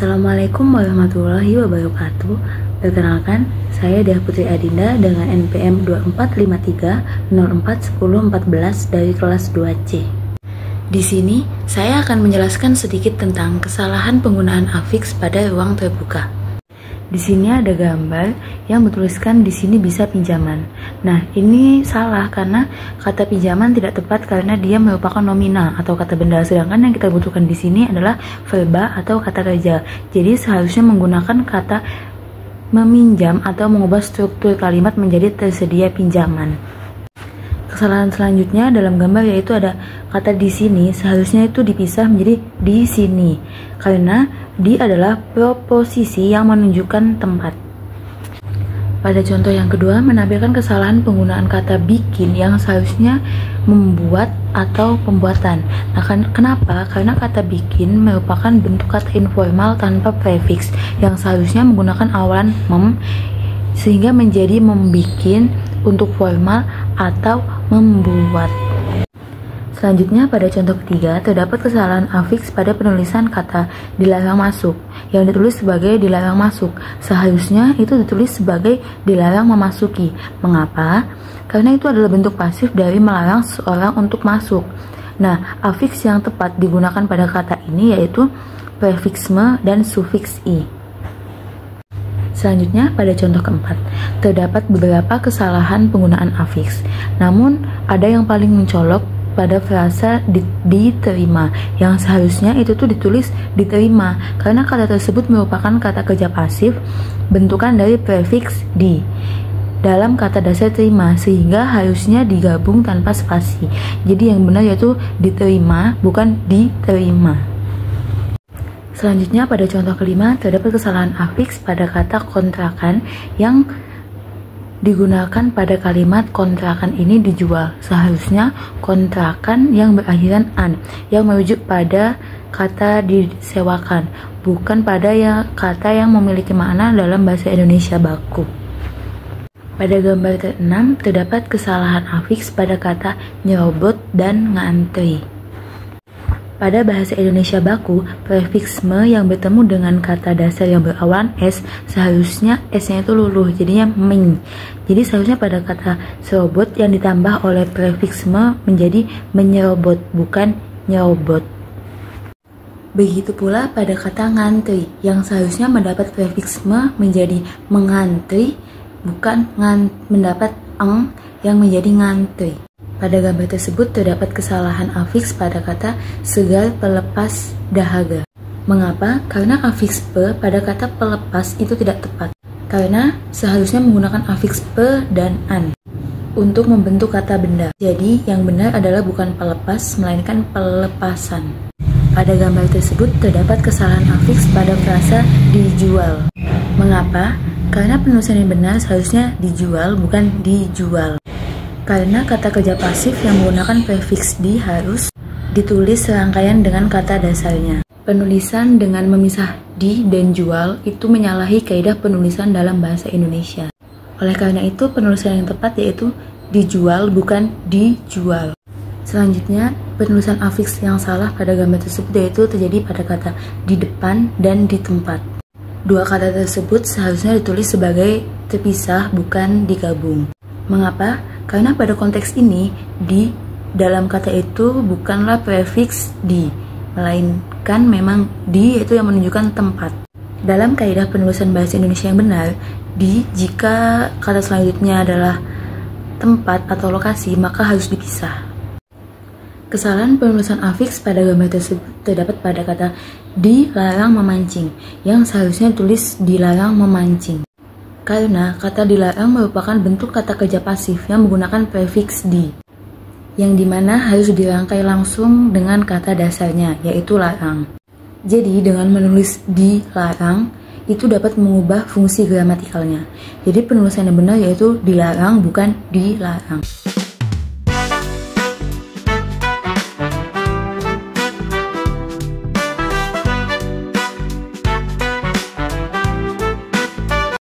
Assalamualaikum warahmatullahi wabarakatuh. Perkenalkan, saya Dia Putri Adinda dengan NPM 2453041014 dari kelas 2C. Di sini, saya akan menjelaskan sedikit tentang kesalahan penggunaan afiks pada ruang terbuka. Di sini ada gambar yang bertuliskan di sini bisa pinjaman. Nah, ini salah karena kata pinjaman tidak tepat karena dia merupakan nominal atau kata benda. Sedangkan yang kita butuhkan di sini adalah verba atau kata kerja. Jadi seharusnya menggunakan kata meminjam atau mengubah struktur kalimat menjadi tersedia pinjaman. Kesalahan selanjutnya dalam gambar yaitu ada kata di sini, seharusnya itu dipisah menjadi di sini karena di adalah proposisi yang menunjukkan tempat. Pada contoh yang kedua, menampilkan kesalahan penggunaan kata bikin yang seharusnya membuat atau pembuatan. Nah, kenapa? Karena kata bikin merupakan bentuk kata informal tanpa prefiks yang seharusnya menggunakan awalan mem sehingga menjadi membikin untuk formal atau membuat. Selanjutnya pada contoh ketiga, terdapat kesalahan afiks pada penulisan kata dilarang masuk yang ditulis sebagai dilarang masuk. Seharusnya itu ditulis sebagai dilarang memasuki. Mengapa? Karena itu adalah bentuk pasif dari melarang seorang untuk masuk. Nah, afiks yang tepat digunakan pada kata ini yaitu prefiks me dan sufiks i. Selanjutnya pada contoh keempat, terdapat beberapa kesalahan penggunaan afiks. Namun ada yang paling mencolok pada frasa diterima yang seharusnya itu tuh ditulis diterima karena kata tersebut merupakan kata kerja pasif bentukan dari prefiks di dalam kata dasar terima sehingga harusnya digabung tanpa spasi. Jadi yang benar yaitu diterima bukan diterima. Selanjutnya pada contoh kelima, terdapat kesalahan afiks pada kata kontrakan yang digunakan pada kalimat kontrakan ini dijual. Seharusnya kontrakan yang berakhiran an yang merujuk pada kata disewakan, bukan pada kata yang memiliki makna dalam bahasa Indonesia baku. Pada gambar ke-6 terdapat kesalahan afiks pada kata nyerobot dan ngantri. Pada bahasa Indonesia baku, prefiks me yang bertemu dengan kata dasar yang berawalan s, seharusnya s-nya itu luluh, jadinya ming. Jadi seharusnya pada kata serobot yang ditambah oleh prefiks me menjadi menyerobot, bukan nyerobot. Begitu pula pada kata ngantri, yang seharusnya mendapat prefiks me menjadi mengantri, bukan mendapat eng yang menjadi ngantri. Pada gambar tersebut terdapat kesalahan afiks pada kata segar pelepas dahaga. Mengapa? Karena afiks pe pada kata pelepas itu tidak tepat. Karena seharusnya menggunakan afiks pe dan an untuk membentuk kata benda. Jadi yang benar adalah bukan pelepas melainkan pelepasan. Pada gambar tersebut terdapat kesalahan afiks pada frasa dijual. Mengapa? Karena penulisan yang benar seharusnya dijual bukan dijual. Karena kata kerja pasif yang menggunakan prefiks di harus ditulis serangkaian dengan kata dasarnya. Penulisan dengan memisah di dan jual itu menyalahi kaidah penulisan dalam bahasa Indonesia. Oleh karena itu, penulisan yang tepat yaitu dijual bukan dijual. Selanjutnya, penulisan afiks yang salah pada gambar tersebut yaitu terjadi pada kata di depan dan di tempat. Dua kata tersebut seharusnya ditulis sebagai terpisah bukan digabung. Mengapa? Karena pada konteks ini, di dalam kata itu bukanlah prefiks di, melainkan memang di yaitu yang menunjukkan tempat. Dalam kaidah penulisan bahasa Indonesia yang benar, di jika kata selanjutnya adalah tempat atau lokasi, maka harus dipisah. Kesalahan penulisan afiks pada gambar tersebut terdapat pada kata dilarang memancing, yang seharusnya tulis dilarang memancing. Karena kata dilarang merupakan bentuk kata kerja pasif yang menggunakan prefiks di, yang dimana harus dirangkai langsung dengan kata dasarnya, yaitu larang. Jadi dengan menulis dilarang, itu dapat mengubah fungsi gramatikalnya. Jadi penulisan yang benar yaitu dilarang bukan dilarang.